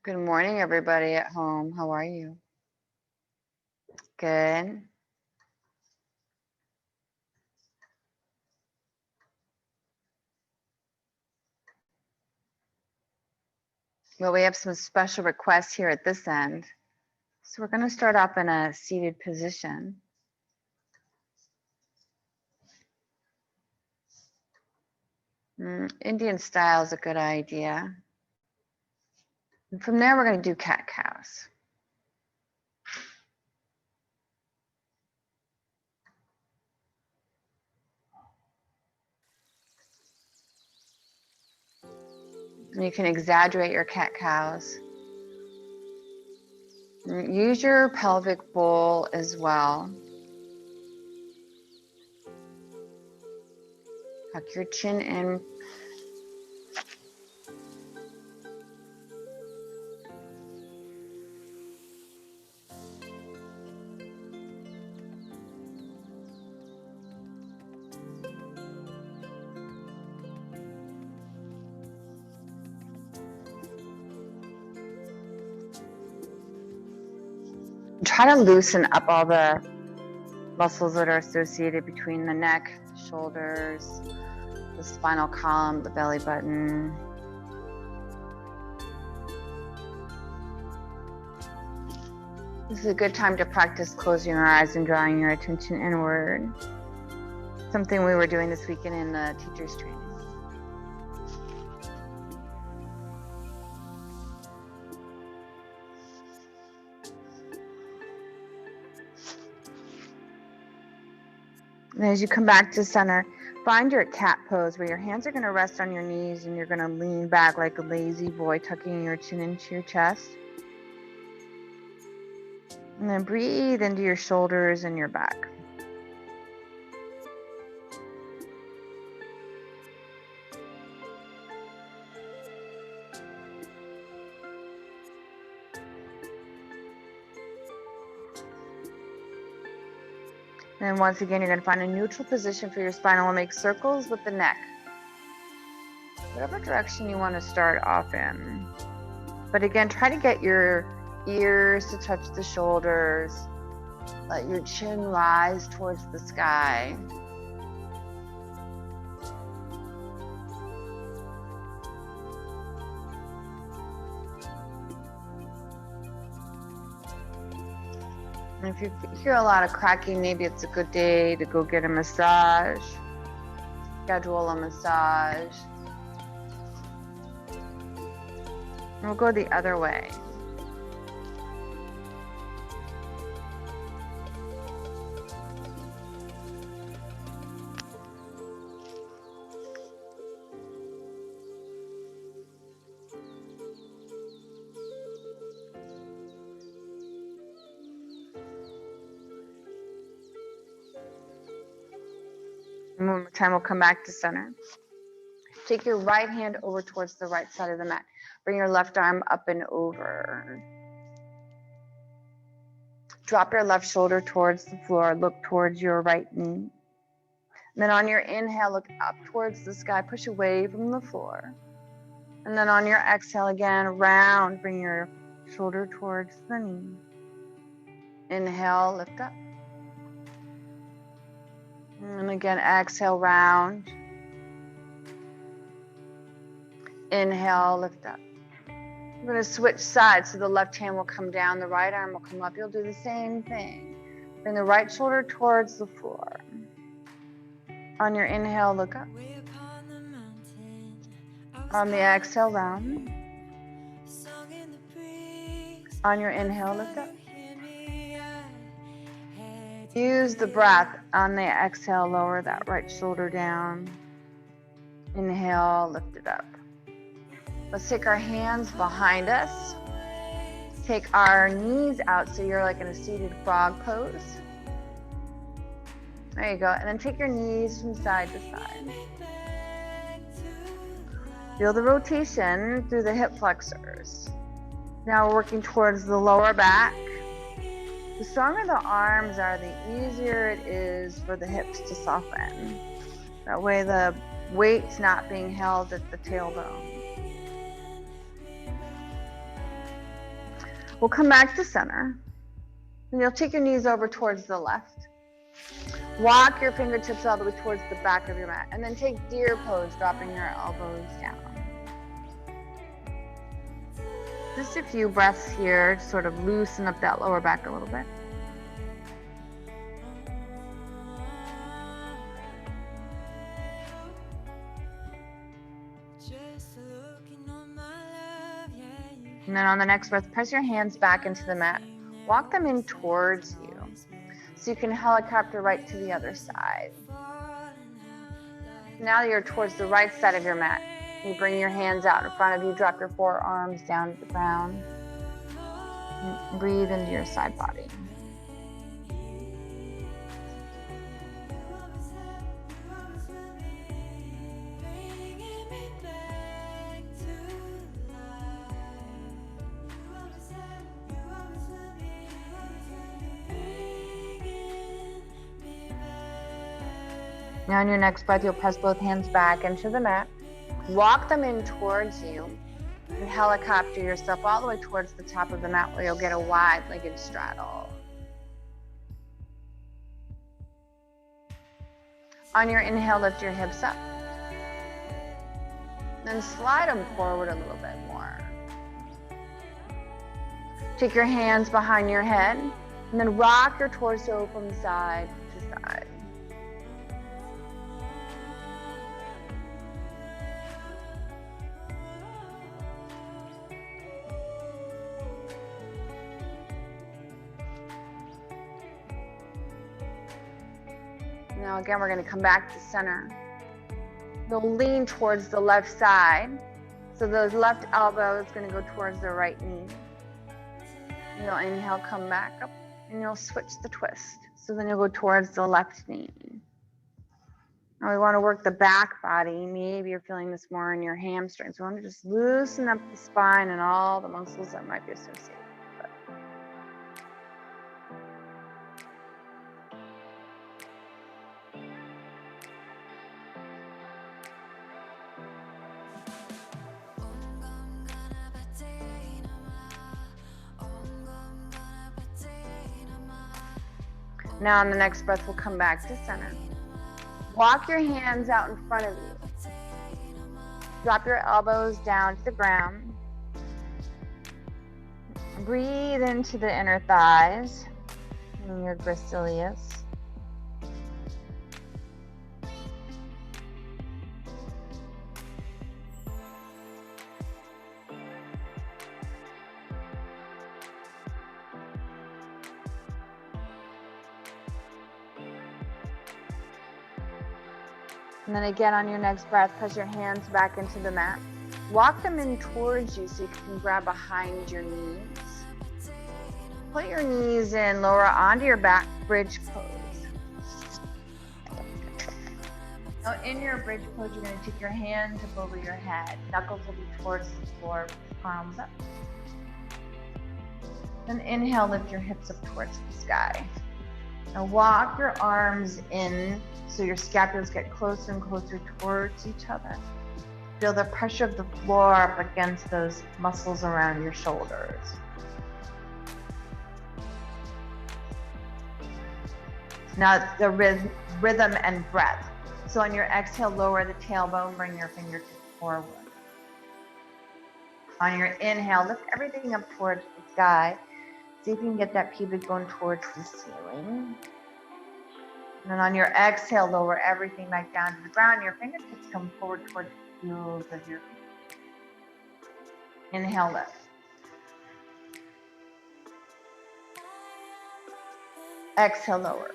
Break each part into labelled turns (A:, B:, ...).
A: Good morning, everybody at home. How are you? Good. Well, we have some special requests here at this end. So we're going to start off in a seated position. Indian style is a good idea. And from there, we're going to do cat-cows. And you can exaggerate your cat-cows. Use your pelvic bowl as well. Tuck your chin in. Try to loosen up all the muscles that are associated between the neck, shoulders, the spinal column, the belly button. This is a good time to practice closing your eyes and drawing your attention inward. Something we were doing this weekend in the teacher's training. And as you come back to center, find your cat pose where your hands are going to rest on your knees and you're going to lean back like a lazy boy, tucking your chin into your chest. And then breathe into your shoulders and your back. And once again, you're going to find a neutral position for your spine and we'll make circles with the neck. Whatever direction you want to start off in. But again, try to get your ears to touch the shoulders. Let your chin rise towards the sky. And if you hear a lot of cracking, maybe it's a good day to go get a massage. Schedule a massage. And we'll go the other way. And one more time, we'll come back to center. Take your right hand over towards the right side of the mat. Bring your left arm up and over. Drop your left shoulder towards the floor. Look towards your right knee. And then on your inhale, look up towards the sky. Push away from the floor. And then on your exhale again, round. Bring your shoulder towards the knee. Inhale, lift up. And again, exhale, round. Inhale, lift up. I'm going to switch sides, so the left hand will come down, the right arm will come up. You'll do the same thing. Bring the right shoulder towards the floor. On your inhale, look up. On the exhale, round. On your inhale, lift up. Use the breath. On the exhale, lower that right shoulder down. Inhale, lift it up. Let's take our hands behind us. Take our knees out so you're like in a seated frog pose. There you go. And then take your knees from side to side. Feel the rotation through the hip flexors. Now we're working towards the lower back. The stronger the arms are, the easier it is for the hips to soften. That way the weight's not being held at the tailbone. We'll come back to center. And you'll take your knees over towards the left. Walk your fingertips all the way towards the back of your mat. And then take deer pose, dropping your elbows down. Just a few breaths here to sort of loosen up that lower back a little bit. And then on the next breath, press your hands back into the mat. Walk them in towards you. So you can helicopter right to the other side. Now you're towards the right side of your mat. You bring your hands out in front of you, drop your forearms down to the ground. And breathe into your side body. Now on your next breath, you'll press both hands back into the mat. Walk them in towards you and helicopter yourself all the way towards the top of the mat where you'll get a wide-legged straddle. On your inhale, lift your hips up. Then slide them forward a little bit more. Take your hands behind your head and then rock your torso from side to side. Now again, we're going to come back to center. You'll lean towards the left side. So those left elbows going to go towards the right knee. You'll inhale, come back up, and you'll switch the twist. So then you'll go towards the left knee. Now we want to work the back body. Maybe you're feeling this more in your hamstrings. We want to just loosen up the spine and all the muscles that might be associated. Now on the next breath, we'll come back to center. Walk your hands out in front of you. Drop your elbows down to the ground. Breathe into the inner thighs and your gracilis. And then again on your next breath, press your hands back into the mat. Walk them in towards you so you can grab behind your knees. Put your knees in, lower onto your back, bridge pose. Now in your bridge pose, you're going to take your hands up over your head. Knuckles will be towards the floor, palms up. Then inhale, lift your hips up towards the sky. Now walk your arms in so your scapulas get closer and closer towards each other. Feel the pressure of the floor up against those muscles around your shoulders. Now the rhythm and breath. So on your exhale, lower the tailbone, bring your fingertips forward. On your inhale, lift everything up towards the sky. See if you can get that pubic bone towards the ceiling. And then on your exhale, lower everything back down to the ground. Your fingertips come forward towards the heels of your feet. Inhale, lift. Exhale, lower.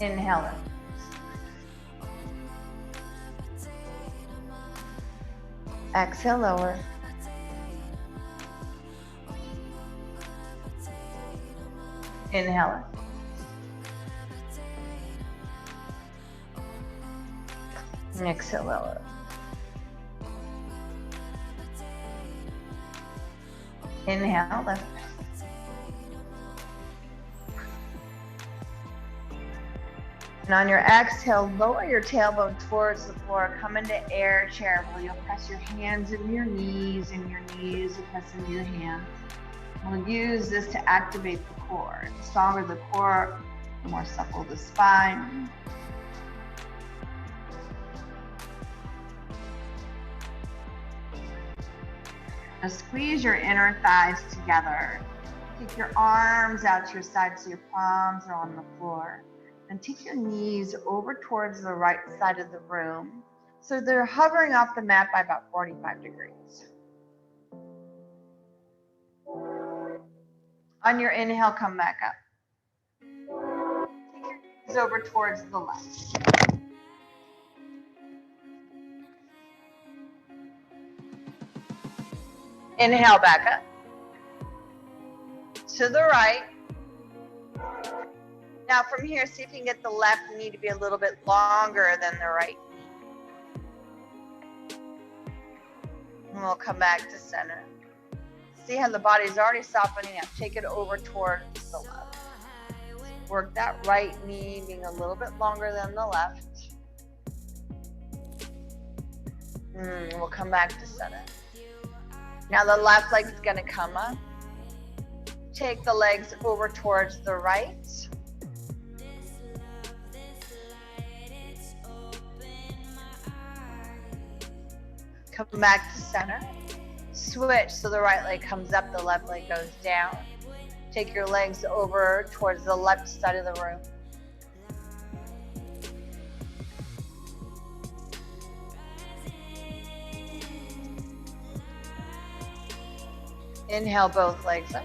A: Inhale, lift. Exhale, lower. Inhale. And exhale, lower. Inhale, lift. And on your exhale, lower your tailbone towards the floor. Come into air chair where you'll press your hands into your knees and your knees will press into your hands. We'll use this to activate the core. The stronger the core, the more supple the spine. Now squeeze your inner thighs together. Take your arms out to your side so your palms are on the floor. And take your knees over towards the right side of the room. So they're hovering off the mat by about 45 degrees. On your inhale, come back up. Take your knees over towards the left. Inhale back up. To the right. Now from here, see if you can get the left knee to be a little bit longer than the right knee. And we'll come back to center. See how the body's already softening up. Take it over towards the left. Work that right knee being a little bit longer than the left. We'll come back to center. Now the left leg's gonna come up. Take the legs over towards the right. Come back to center. Switch so the right leg comes up, the left leg goes down. Take your legs over towards the left side of the room. Inhale both legs up.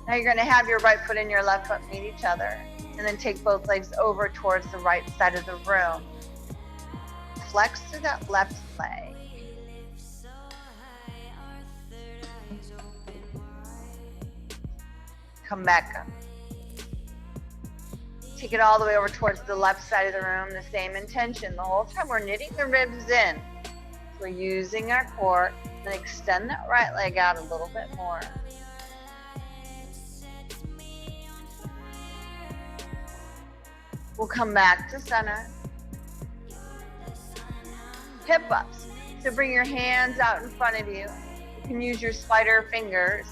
A: Now you're going to have your right foot and your left foot meet each other. And then take both legs over towards the right side of the room. Flex through that left leg. Come back up. Take it all the way over towards the left side of the room. The same intention. The whole time we're knitting the ribs in. We're using our core. Then extend that right leg out a little bit more. We'll come back to center. Hip ups. So bring your hands out in front of you. You can use your spider fingers.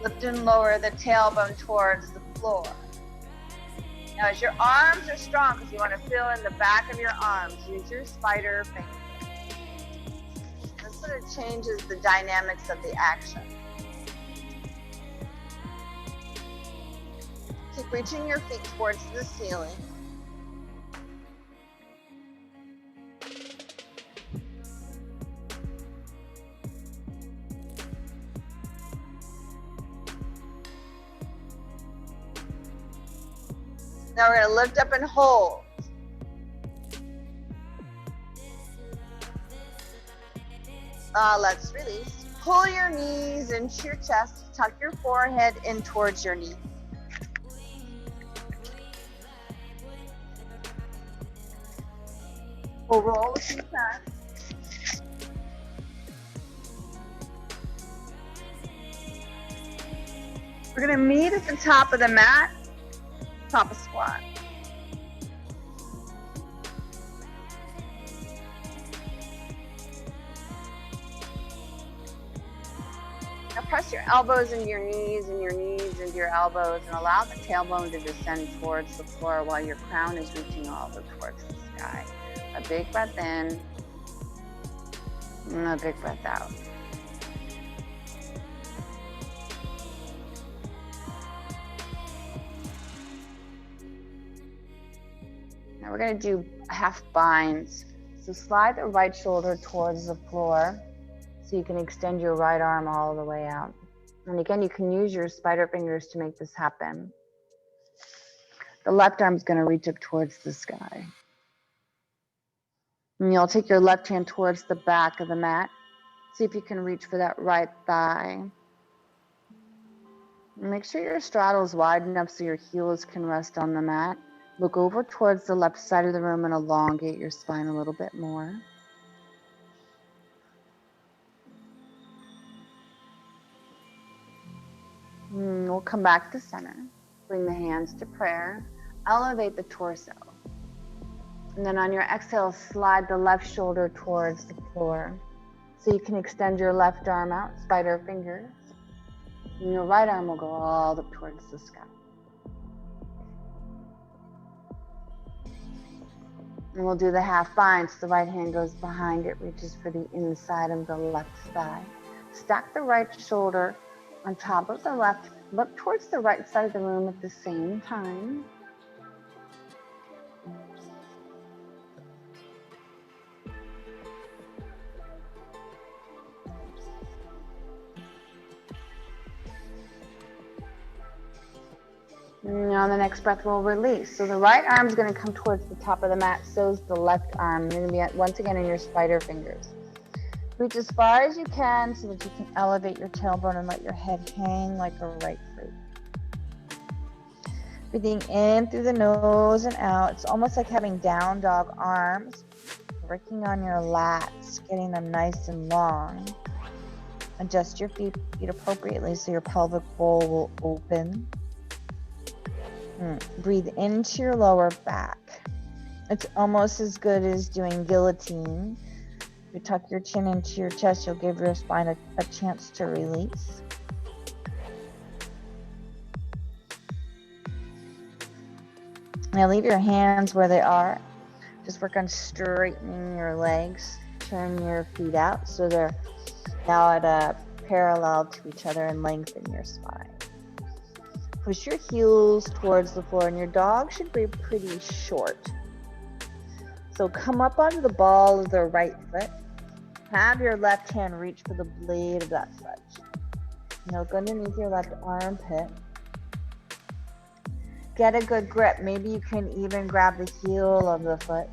A: Lift and lower the tailbone towards the floor. Now as your arms are strong, because you want to feel in the back of your arms, use your spider fingers. This sort of changes the dynamics of the action. Keep reaching your feet towards the ceiling. Now we're going to lift up and hold. Let's release. Pull your knees into your chest. Tuck your forehead in towards your knee. We'll roll a few times. We're going to meet at the top of the mat. Top of squat. Now press your elbows into your knees and your knees into your elbows and allow the tailbone to descend towards the floor while your crown is reaching all the way towards the sky. A big breath in and a big breath out. Now we're going to do half binds. So slide the right shoulder towards the floor so you can extend your right arm all the way out. And again, you can use your spider fingers to make this happen. The left arm is going to reach up towards the sky. And you'll take your left hand towards the back of the mat. See if you can reach for that right thigh. And make sure your straddle is wide enough so your heels can rest on the mat. Look over towards the left side of the room and elongate your spine a little bit more. We'll come back to center. Bring the hands to prayer. elevate the torso. And then on your exhale, slide the left shoulder towards the floor. So you can extend your left arm out, spider fingers. And your right arm will go all up towards the sky. And we'll do the half bind. So the right hand goes behind it, reaches for the inside of the left thigh. Stack the right shoulder on top of the left. Look towards the right side of the room at the same time. And on the next breath, we'll release. So the right arm is going to come towards the top of the mat. So is the left arm. You're going to be once again in your spider fingers. Reach as far as you can so that you can elevate your tailbone and let your head hang like a ripe fruit. Breathing in through the nose and out. It's almost like having down dog arms. Working on your lats, getting them nice and long. Adjust your feet appropriately so your pelvic bowl will open. Breathe into your lower back. It's almost as good as doing guillotine. If you tuck your chin into your chest, you'll give your spine a chance to release. Now leave your hands where they are. Just work on straightening your legs. Turn your feet out so they're now at a parallel to each other and lengthen your spine. Push your heels towards the floor, and your dog should be pretty short. So come up onto the ball of the right foot. Have your left hand reach for the blade of that foot. Now go underneath your left armpit. Get a good grip. Maybe you can even grab the heel of the foot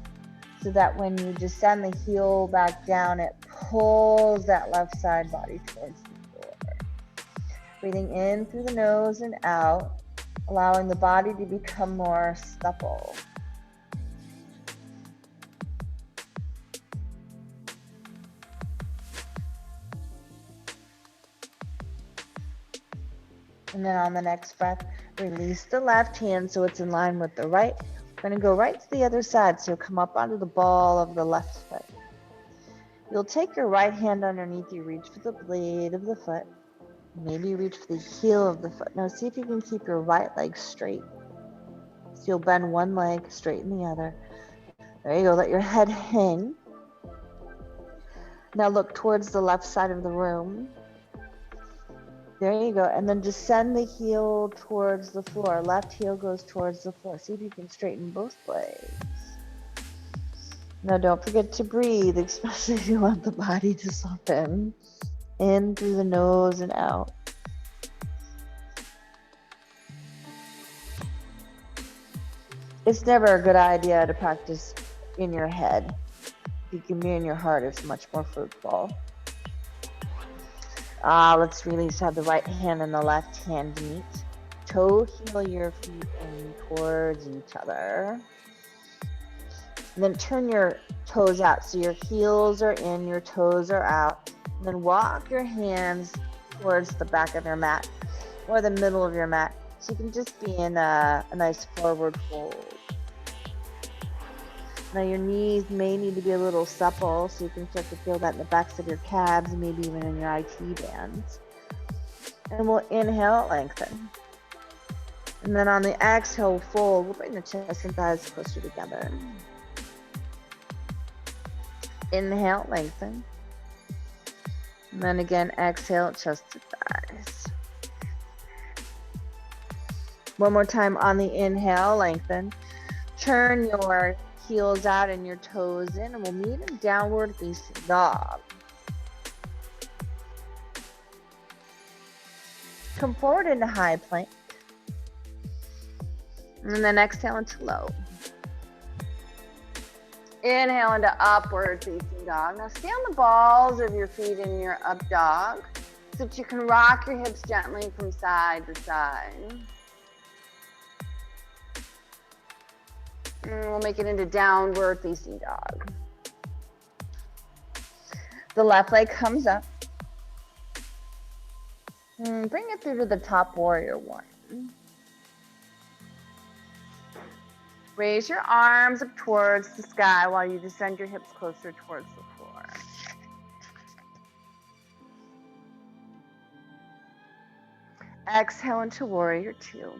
A: so that when you descend the heel back down, it pulls that left side body towards the floor. Breathing in through the nose and out, allowing the body to become more supple. And then on the next breath, release the left hand so it's in line with the right. We're going to go right to the other side, so you'll come up onto the ball of the left foot. You'll take your right hand underneath you, reach for the blade of the foot. Maybe reach for the heel of the foot. Now see if you can keep your right leg straight. So you'll bend one leg, straighten the other. There you go, let your head hang. Now look towards the left side of the room. There you go, and then descend the heel towards the floor. Left heel goes towards the floor. See if you can straighten both legs. Now don't forget to breathe, especially if you want the body to soften. In through the nose and out. It's never a good idea to practice in your head. If you can be in your heart, it's much more fruitful. Let's release. Have the right hand and the left hand meet. Toe heel your feet in towards each other. And then turn your toes out. So your heels are in, your toes are out. And then walk your hands towards the back of your mat or the middle of your mat. So you can just be in a nice forward fold. Now your knees may need to be a little supple, so you can start to feel that in the backs of your calves and maybe even in your IT bands. And we'll inhale, lengthen. And then on the exhale, fold. We'll bring the chest and thighs closer together. Inhale, lengthen. And then again, exhale, chest to thighs. One more time on the inhale, lengthen. Turn your heels out and your toes in, and we'll meet in downward facing dog. Come forward into high plank. And then exhale into low. Inhale into upward facing dog. Now stay on the balls of your feet in your up dog so that you can rock your hips gently from side to side. And we'll make it into downward facing dog. The left leg comes up. And bring it through to the top warrior one. Raise your arms up towards the sky while you descend your hips closer towards the floor. Exhale into warrior two.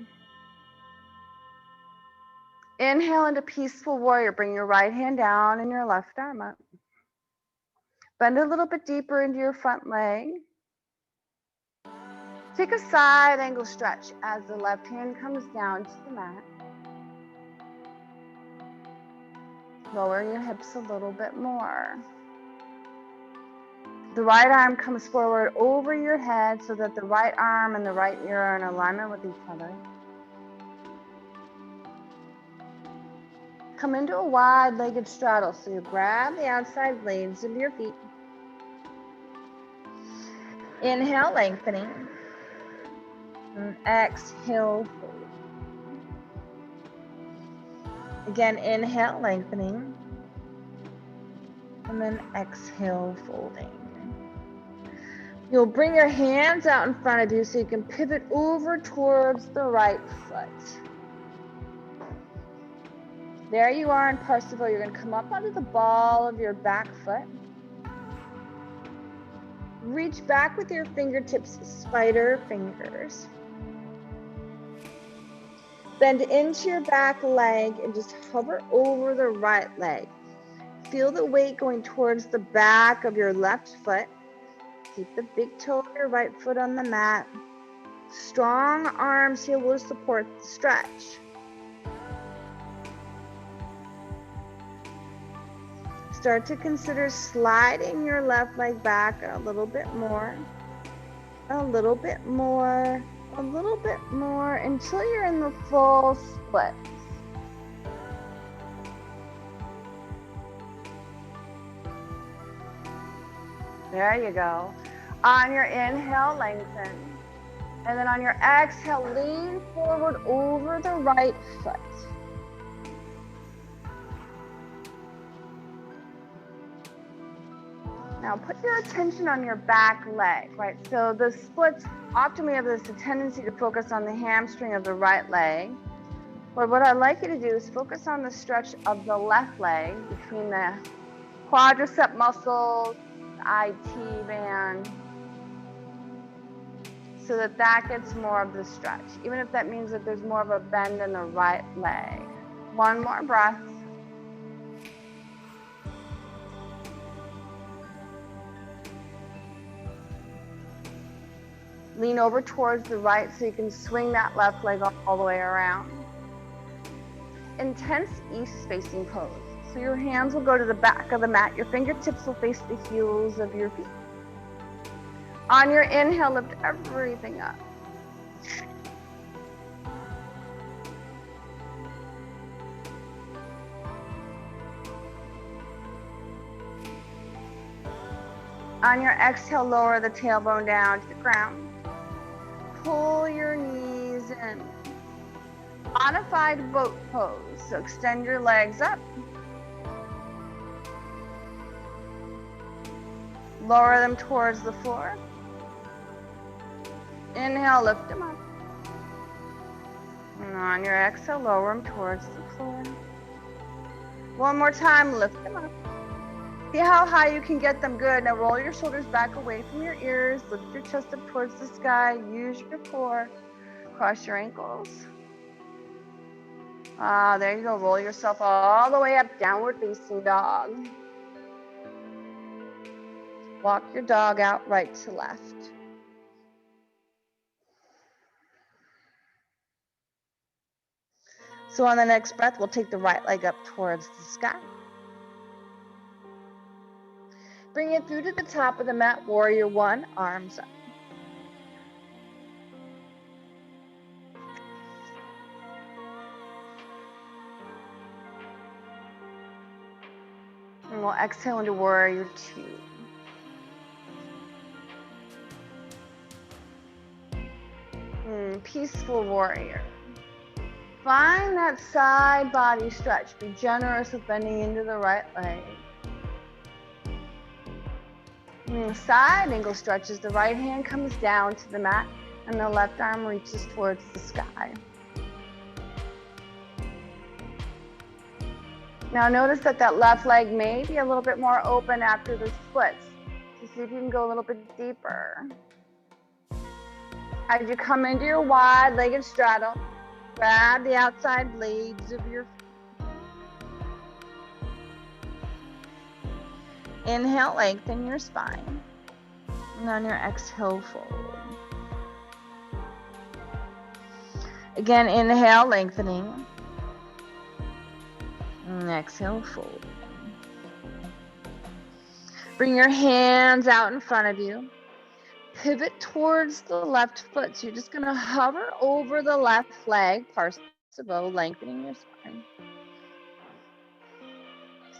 A: Inhale into peaceful warrior. Bring your right hand down and your left arm up. Bend a little bit deeper into your front leg. Take a side angle stretch as the left hand comes down to the mat. Lower your hips a little bit more. The right arm comes forward over your head so that the right arm and the right ear are in alignment with each other. Come into a wide-legged straddle, so you grab the outside blades of your feet. Inhale, lengthening. And exhale, fold. Again, inhale, lengthening. And then exhale, folding. You'll bring your hands out in front of you so you can pivot over towards the right foot. There you are in Parsifal. You're going to come up onto the ball of your back foot. Reach back with your fingertips, spider fingers. Bend into your back leg and just hover over the right leg. Feel the weight going towards the back of your left foot. Keep the big toe of your right foot on the mat. Strong arms here will support the stretch. Start to consider sliding your left leg back a little bit more, a little bit more, a little bit more until you're in the full split. There you go. On your inhale, lengthen. And then on your exhale, lean forward over the right foot. Now put your attention on your back leg, right? So the splits, often we have this tendency to focus on the hamstring of the right leg. But what I'd like you to do is focus on the stretch of the left leg between the quadricep muscles, the IT band, so that that gets more of the stretch, even if that means that there's more of a bend in the right leg. One more breath. Lean over towards the right so you can swing that left leg all the way around. Intense east-facing pose. So your hands will go to the back of the mat. Your fingertips will face the heels of your feet. On your inhale, lift everything up. On your exhale, lower the tailbone down to the ground. Pull your knees in. Modified boat pose. So extend your legs up. Lower them towards the floor. Inhale, lift them up. And on your exhale, lower them towards the floor. One more time, lift them up. See how high you can get them. Good. Now roll your shoulders back away from your ears. Lift your chest up towards the sky. Use your core. Cross your ankles. There you go. Roll yourself all the way up, downward facing dog. Walk your dog out right to left. So on the next breath, we'll take the right leg up towards the sky. Bring it through to the top of the mat, warrior one, arms up. And we'll exhale into warrior two. Peaceful warrior. Find that side body stretch. Be generous with bending into the right leg. Side angle stretches. The right hand comes down to the mat and the left arm reaches towards the sky. Now notice that that left leg may be a little bit more open after the splits. So see if you can go a little bit deeper. As you come into your wide-legged straddle, grab the outside blades of your feet. Inhale, lengthen your spine. And on your exhale, fold. Again, inhale, lengthening. And exhale, fold. Bring your hands out in front of you. Pivot towards the left foot. So you're just going to hover over the left leg, parse-a-bow, lengthening your spine.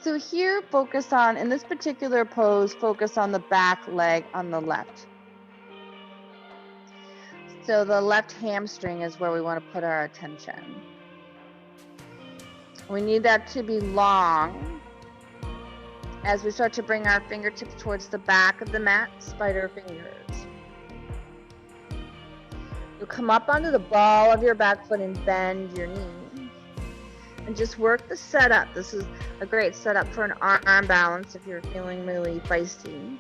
A: So here, focus on, in this particular pose, focus on the back leg on the left. So the left hamstring is where we want to put our attention. We need that to be long as we start to bring our fingertips towards the back of the mat, spider fingers. You'll come up onto the ball of your back foot and bend your knee. And just work the setup. This is a great setup for an arm balance if you're feeling really feisty.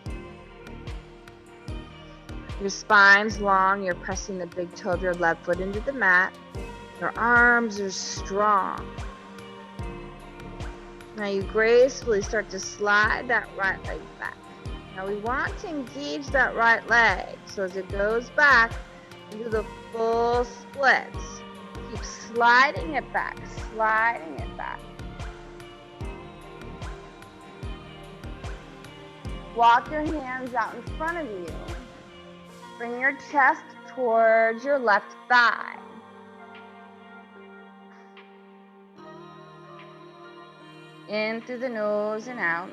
A: Your spine's long. You're pressing the big toe of your left foot into the mat. Your arms are strong. Now you gracefully start to slide that right leg back. Now we want to engage that right leg. So as it goes back into the full splits, keep sliding it back, sliding it back. Walk your hands out in front of you. Bring your chest towards your left thigh. In through the nose and out.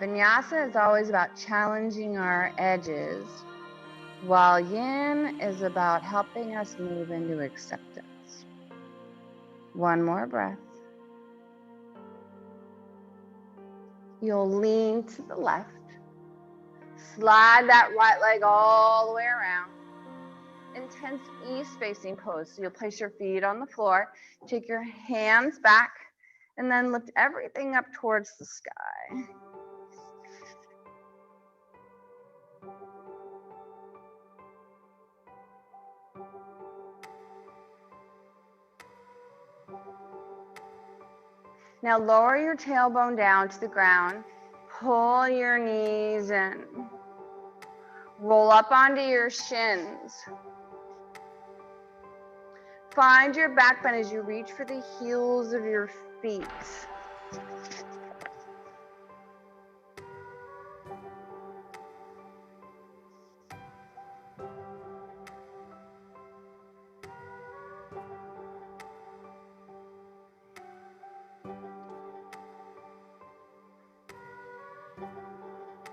A: Vinyasa is always about challenging our edges, while yin is about helping us move into acceptance. One more breath. You'll lean to the left. Slide that right leg all the way around. Intense east-facing pose. So you'll place your feet on the floor, take your hands back, and then lift everything up towards the sky. Now lower your tailbone down to the ground. Pull your knees in. Roll up onto your shins. Find your back bend as you reach for the heels of your feet.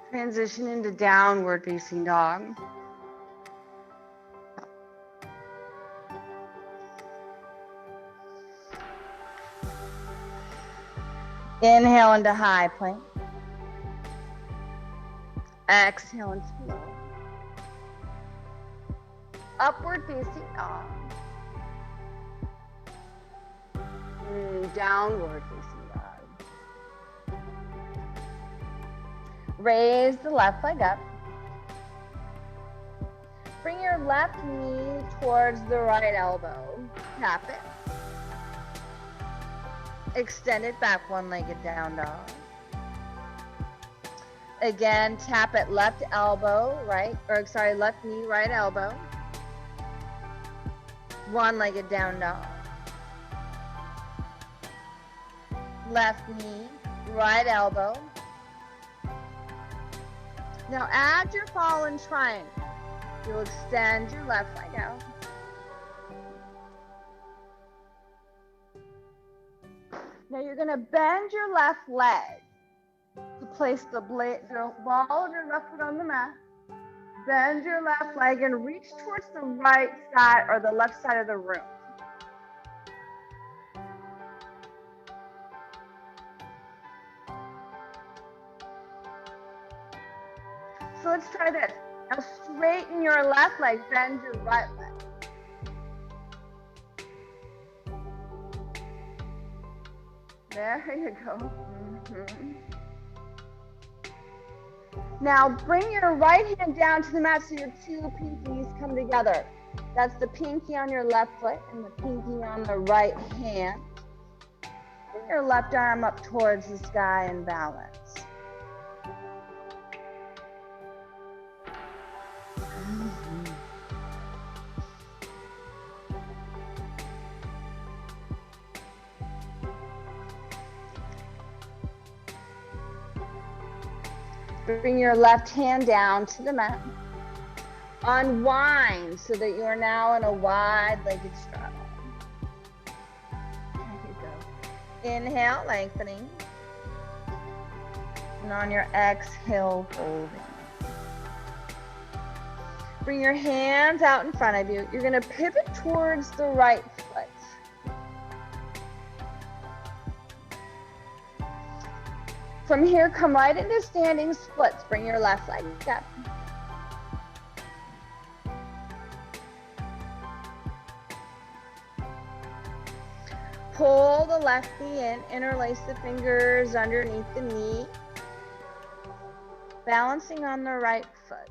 A: Transition into downward facing dog. Inhale into high plank. Exhale into low. Upward facing dog. Downward facing dog. Raise the left leg up. Bring your left knee towards the right elbow. Tap it. Extend it back, one-legged down dog. Again, tap it, left elbow, left knee, right elbow. One-legged down dog. Left knee, right elbow. Now add your fallen triangle. You'll extend your left leg out. Now you're going to bend your left leg to place the ball of your left foot on the mat. Bend your left leg and reach towards the right side or the left side of the room. So let's try this. Now straighten your left leg, bend your right leg. There you go. Now bring your right hand down to the mat so your two pinkies come together. That's the pinky on your left foot and the pinky on the right hand. Bring your left arm up towards the sky and balance. Bring your left hand down to the mat. Unwind so that you are now in a wide-legged straddle. There you go. Inhale, lengthening. And on your exhale, folding. Bring your hands out in front of you. You're going to pivot towards the right foot. From here, come right into standing splits. Bring your left leg up. Pull the left knee in, interlace the fingers underneath the knee. Balancing on the right foot.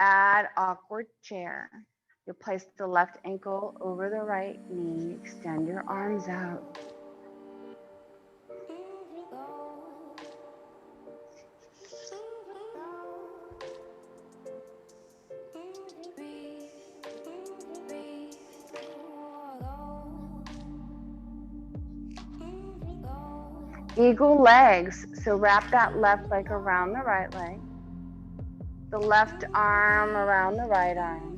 A: Add awkward chair. You'll place the left ankle over the right knee. Extend your arms out. Eagle legs. So wrap that left leg around the right leg. The left arm around the right arm.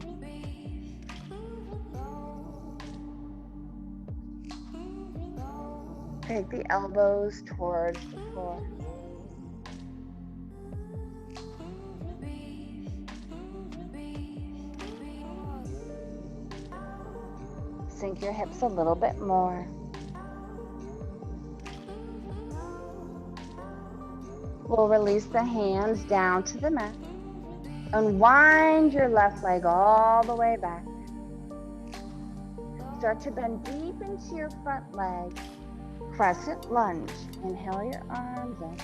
A: Take the elbows towards the floor. Sink your hips a little bit more. We'll release the hands down to the mat. Unwind your left leg all the way back. Start to bend deep into your front leg. Crescent lunge. Inhale your arms up.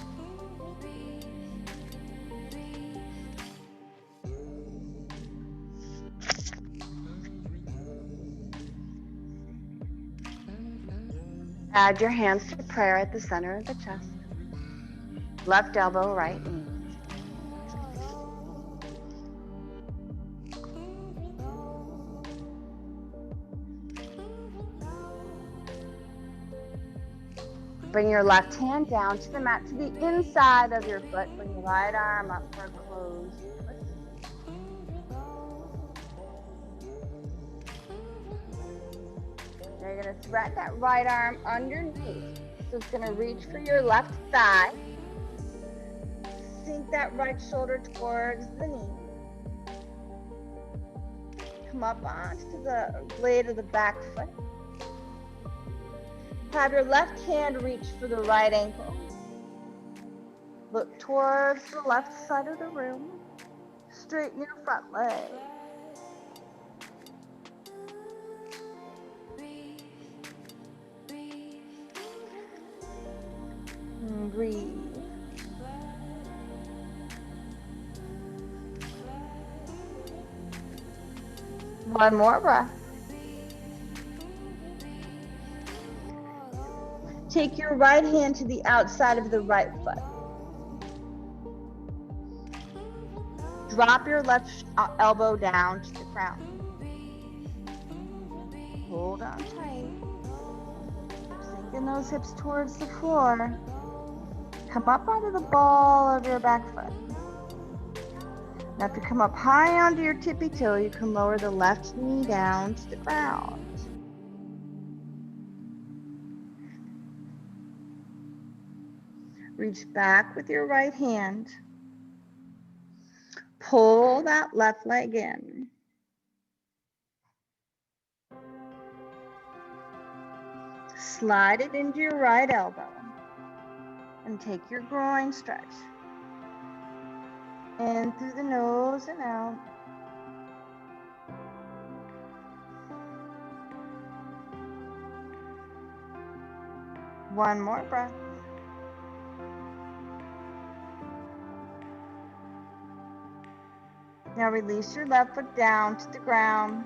A: Add your hands to prayer at the center of the chest. Left elbow, right knee. Bring your left hand down to the mat to the inside of your foot. Bring your right arm up for a closed twist. Now you're going to thread that right arm underneath. So it's going to reach for your left thigh. Sink that right shoulder towards the knee. Come up onto the blade of the back foot. Have your left hand reach for the right ankle. Look towards the left side of the room. Straighten your front leg. And breathe. One more breath. Take your right hand to the outside of the right foot. Drop your left elbow down to the ground. Hold on tight. Sinking those hips towards the floor. Come up onto the ball of your back foot. Now if you come up high onto your tippy toe, you can lower the left knee down to the ground. Reach back with your right hand. Pull that left leg in. Slide it into your right elbow. And take your groin stretch. In through the nose and out. One more breath. Now release your left foot down to the ground.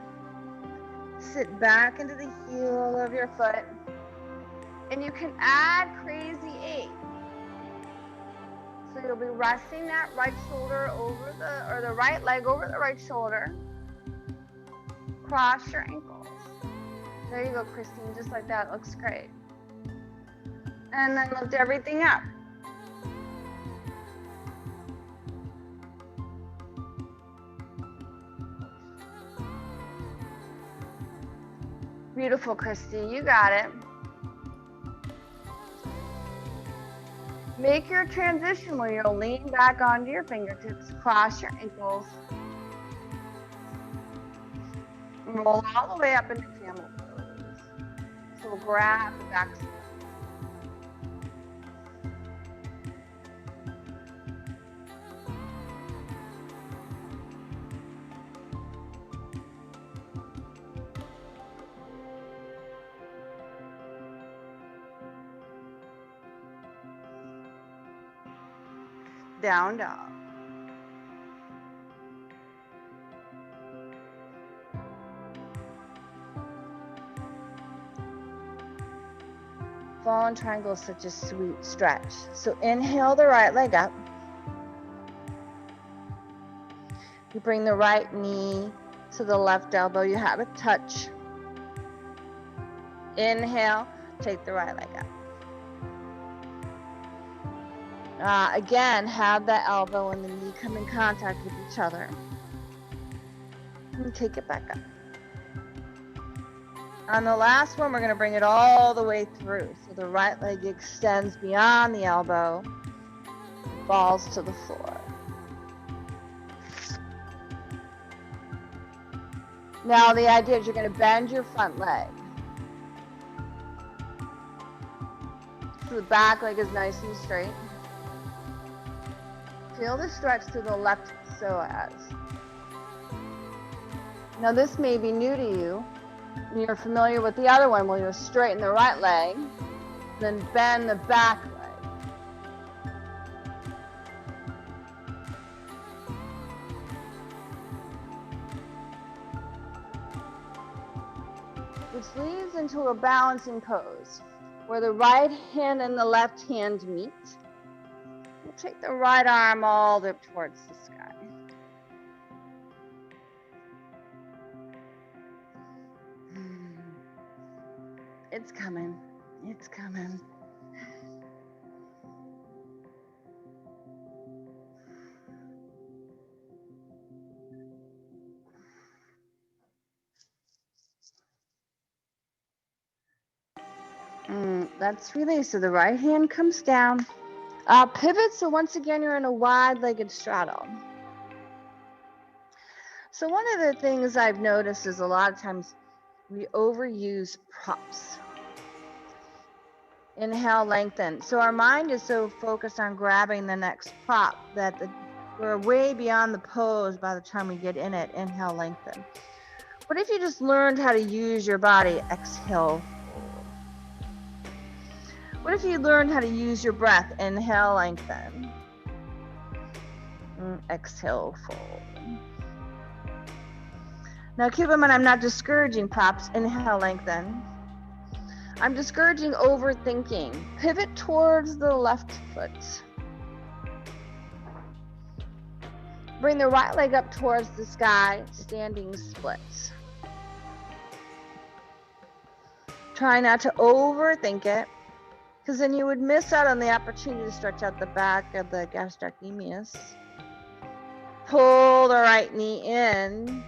A: Sit back into the heel of your foot. And you can add crazy 8. So you'll be resting that right shoulder over the right leg over the right shoulder. Cross your ankles. There you go, Christine, just like that. Looks great. And then lift everything up. Beautiful, Christy, you got it. Make your transition where you'll lean back onto your fingertips, cross your ankles, roll all the way up into camel pose. So we'll grab the back side. Down dog. Fallen triangle is such a sweet stretch. So inhale the right leg up. You bring the right knee to the left elbow. You have it touch. Inhale, take the right leg up. Again, have that elbow and the knee come in contact with each other. And take it back up. On the last one, we're going to bring it all the way through. So the right leg extends beyond the elbow, falls to the floor. Now the idea is you're going to bend your front leg. So the back leg is nice and straight. Feel the stretch to the left psoas. Now this may be new to you. And you're familiar with the other one where you straighten the right leg, then bend the back leg. Which leads into a balancing pose where the right hand and the left hand meet. We'll take the right arm all the way up towards the sky. It's coming. It's coming. That's release. So the right hand comes down. Pivot. So once again, you're in a wide-legged straddle. So one of the things I've noticed is a lot of times we overuse props. Inhale, lengthen. So our mind is so focused on grabbing the next prop that we're way beyond the pose by the time we get in it. Inhale, lengthen. What if you just learned how to use your body? Exhale. What if you learned how to use your breath? Inhale, lengthen. Exhale, fold. Now keep in mind, I'm not discouraging props. Inhale, lengthen. I'm discouraging overthinking. Pivot towards the left foot. Bring the right leg up towards the sky, standing splits. Try not to overthink it, because then you would miss out on the opportunity to stretch out the back of the gastrocnemius. Pull the right knee in.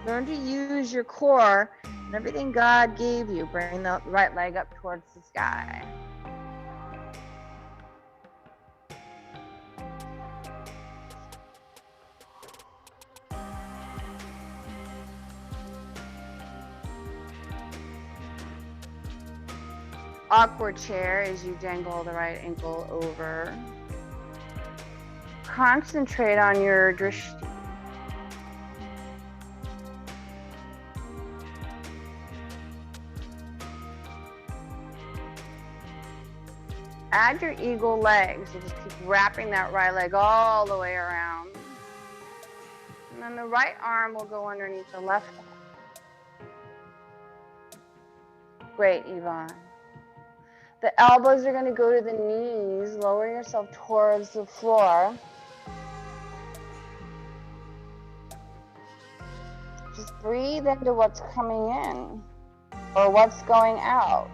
A: Learn to use your core and everything God gave you. Bring the right leg up towards the sky. awkward chair as you dangle the right ankle over. Concentrate on your drishti. Add your eagle legs. So just keep wrapping that right leg all the way around. And then the right arm will go underneath the left arm. Great, Yvonne. The elbows are going to go to the knees. Lower yourself towards the floor. Just breathe into what's coming in or what's going out.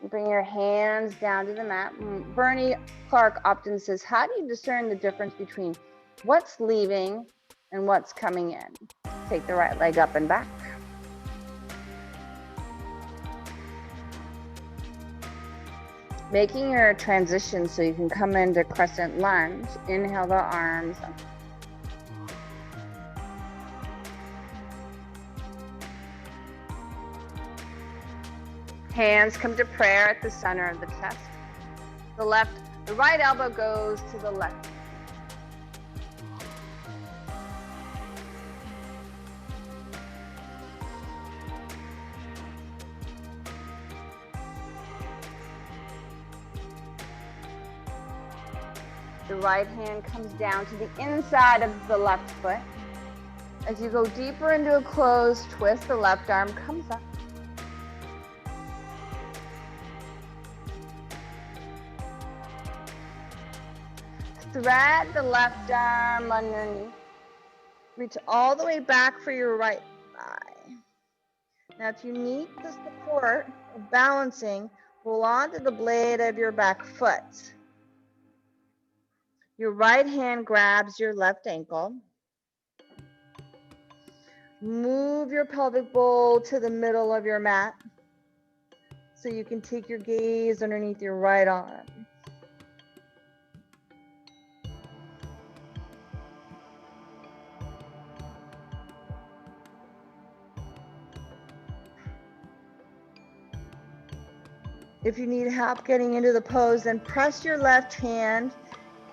A: Bring your hands down to the mat. Bernie Clark often says, how do you discern the difference between what's leaving and what's coming in? Take the right leg up and back. Making your transition so you can come into crescent lunge. Inhale the arms up. Hands come to prayer at the center of the chest. The right elbow goes to the left. The right hand comes down to the inside of the left foot. As you go deeper into a closed twist, the left arm comes up. Thread the left arm underneath. Reach all the way back for your right thigh. Now, if you need the support of balancing, hold on to the blade of your back foot. Your right hand grabs your left ankle. Move your pelvic bowl to the middle of your mat so you can take your gaze underneath your right arm. If you need help getting into the pose, then press your left hand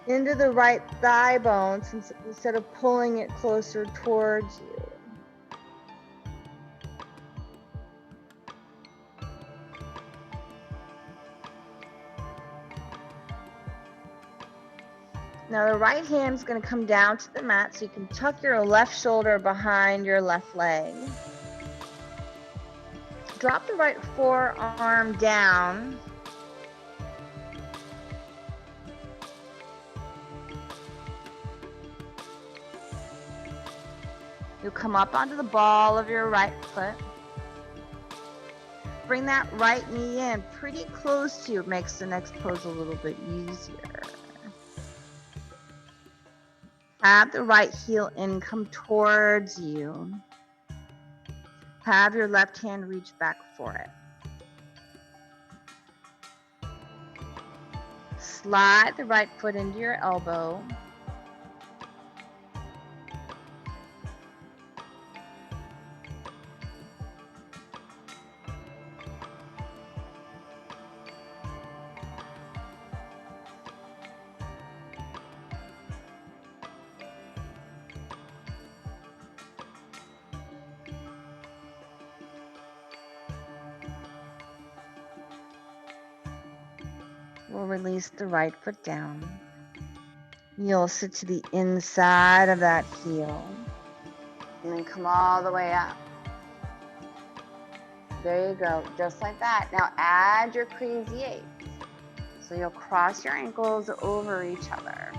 A: into the right thigh bone instead of pulling it closer towards you. Now the right hand is going to come down to the mat so you can tuck your left shoulder behind your left leg. Drop the right forearm down. You'll come up onto the ball of your right foot. Bring that right knee in pretty close to you. It makes the next pose a little bit easier. Have the right heel in, come towards you. Have your left hand reach back for it. Slide the right foot into your elbow. We'll release the right foot down. You'll sit to the inside of that heel. And then come all the way up. There you go, just like that. Now add your crazy eights. So you'll cross your ankles over each other.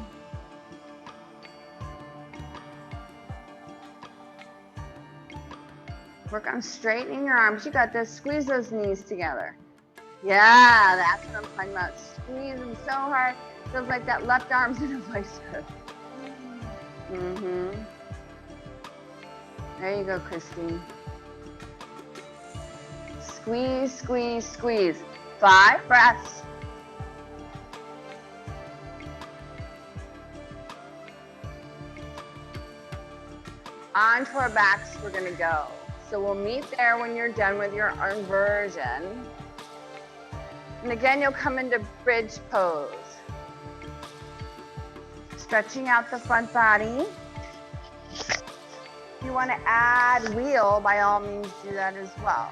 A: Work on straightening your arms. You got this. Squeeze those knees together. Yeah, that's what I'm talking about. Squeeze them so hard. Feels like that left arm's in a vice grip. There you go, Christine. Squeeze, squeeze, squeeze. 5 breaths. Onto our backs we're gonna go. So we'll meet there when you're done with your inversion. And again, you'll come into bridge pose. Stretching out the front body. If you want to add wheel, by all means do that as well.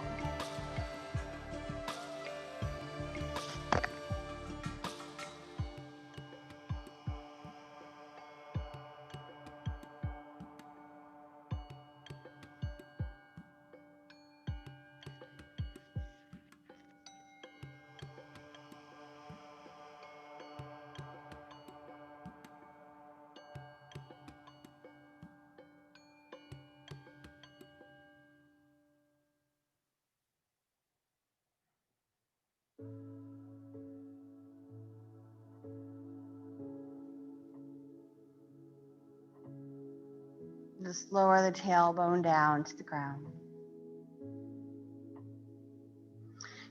A: Just lower the tailbone down to the ground.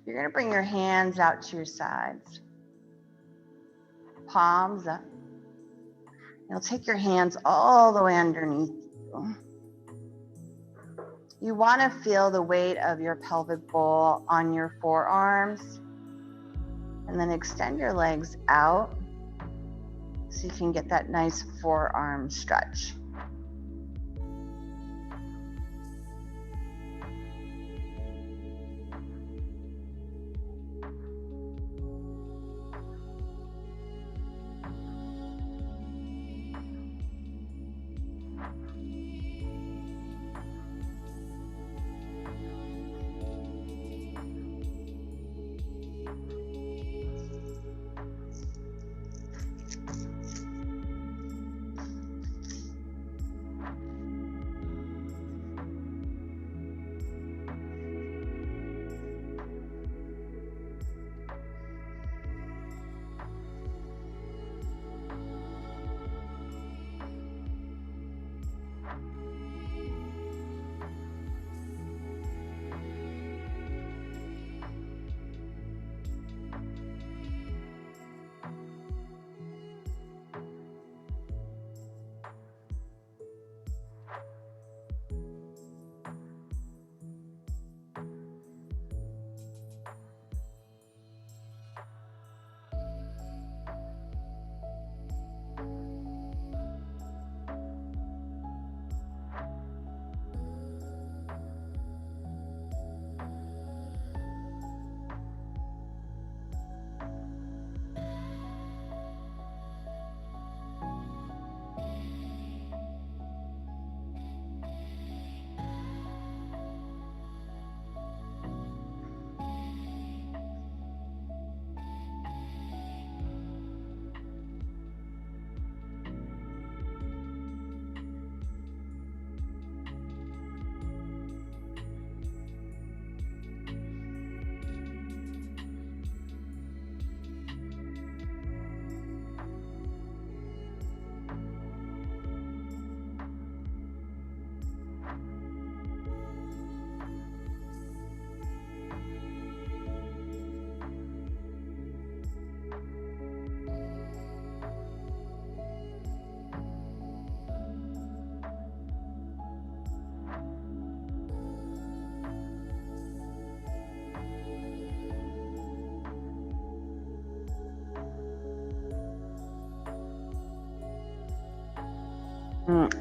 A: You're going to bring your hands out to your sides. Palms up. You'll take your hands all the way underneath you. You want to feel the weight of your pelvic bowl on your forearms. And then extend your legs out so you can get that nice forearm stretch.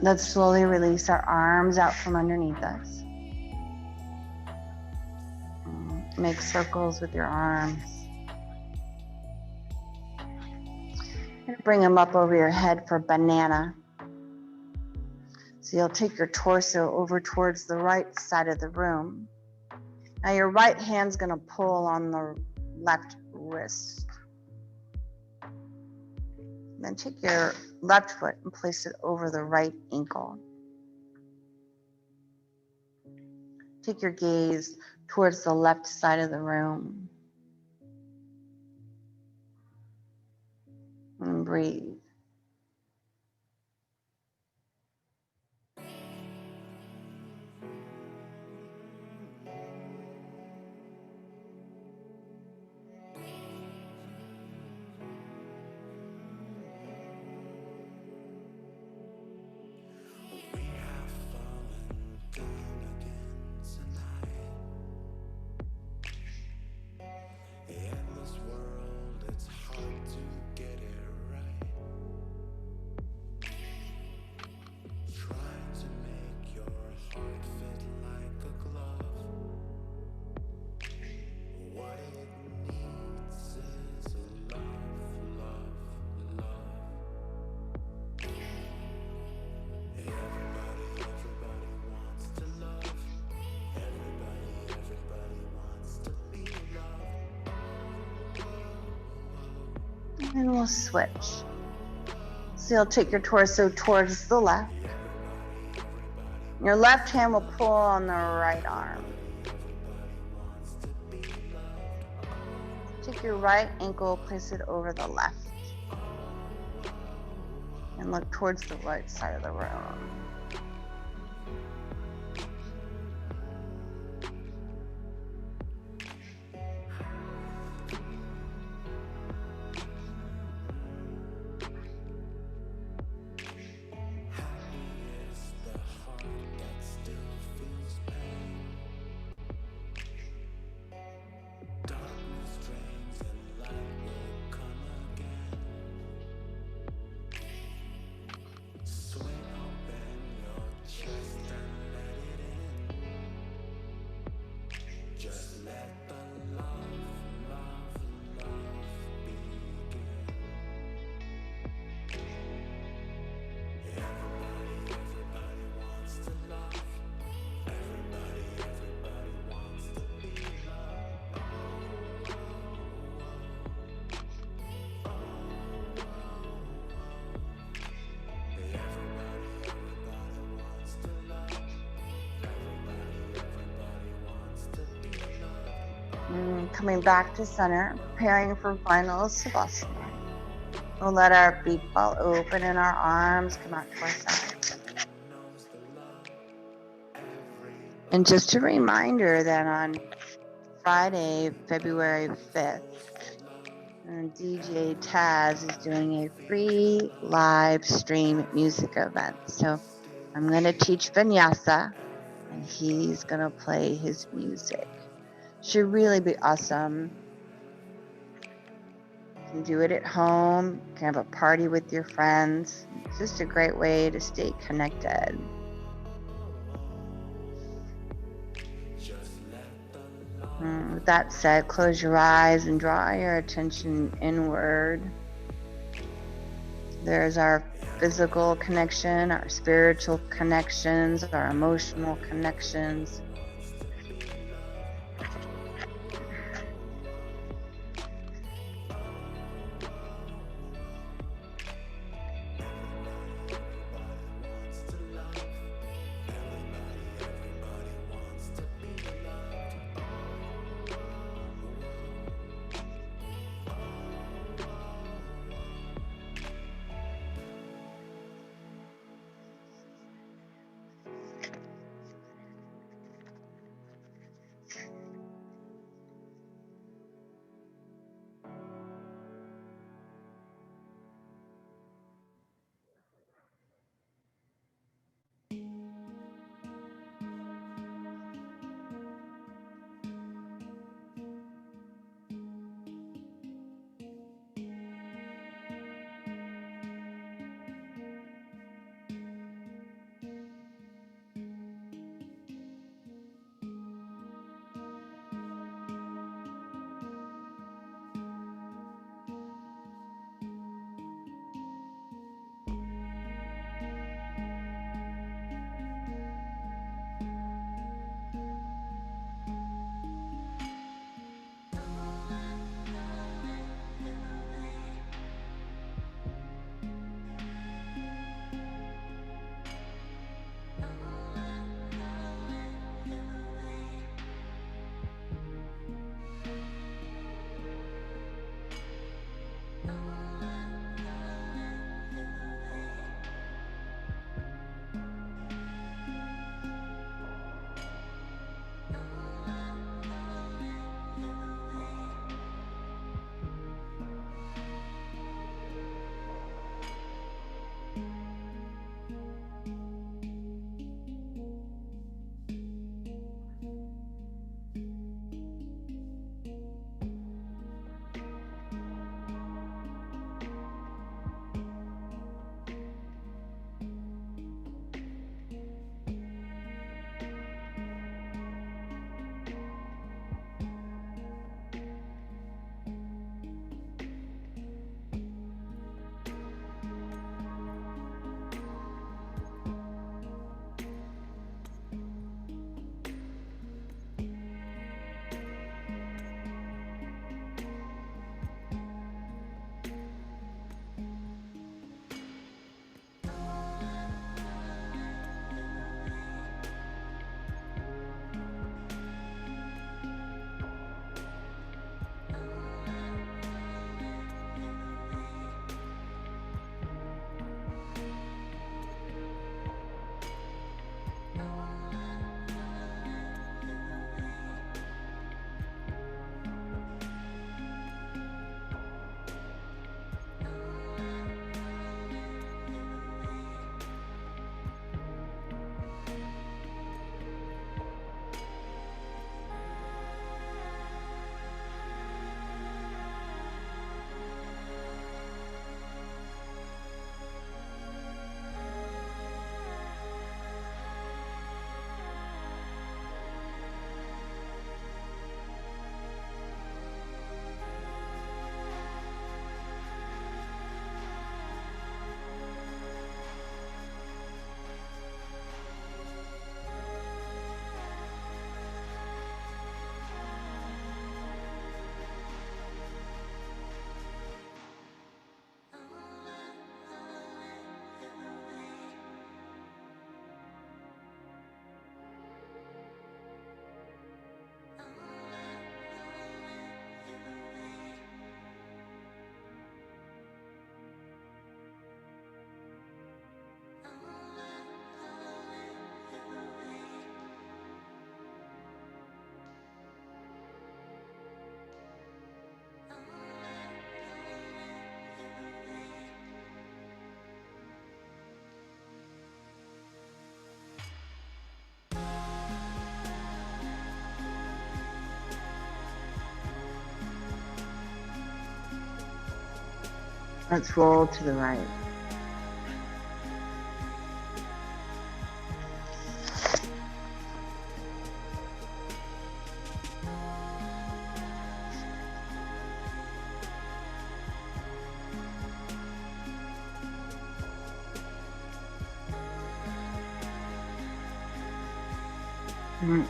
A: Let's slowly release our arms out from underneath us. Make circles with your arms. Bring them up over your head for banana. So you'll take your torso over towards the right side of the room. Now your right hand's going to pull on the left wrist. Then take your left foot and place it over the right ankle. Take your gaze towards the left side of the room. And breathe. And we'll switch. So you'll take your torso towards the left. Your left hand will pull on the right arm. Take your right ankle, place it over the left. And look towards the right side of the room. Coming back to center, preparing for final savasana. We'll let our feet fall open and our arms come out to our sides. And just a reminder that on Friday, February 5th, DJ Taz is doing a free live stream music event. So I'm going to teach Vinyasa and he's going to play his music. Should really be awesome. You can do it at home. You can have a party with your friends. It's just a great way to stay connected. With that said, close your eyes and draw your attention inward. There's our physical connection, our spiritual connections, our emotional connections. Let's roll to the right.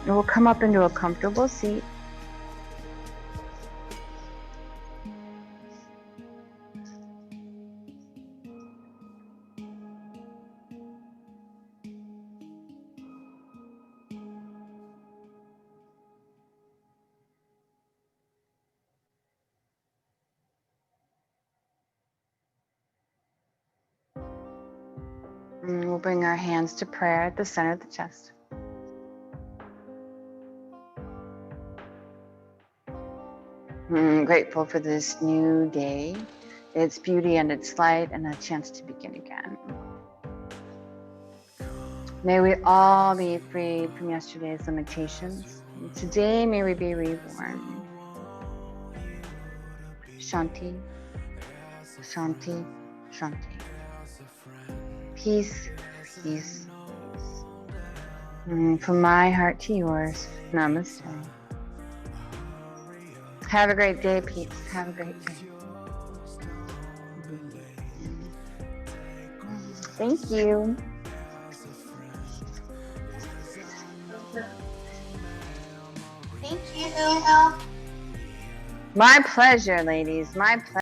A: We'll come up into a comfortable seat. And we'll bring our hands to prayer at the center of the chest. I'm grateful for this new day, its beauty and its light, and a chance to begin again. May we all be free from yesterday's limitations. And today, may we be reborn. Shanti, Shanti, Shanti. Peace, peace, peace. From my heart to yours, namaste. Have a great day, peeps. Have a great day. Thank you.
B: Thank you.
A: My pleasure, ladies. My pleasure.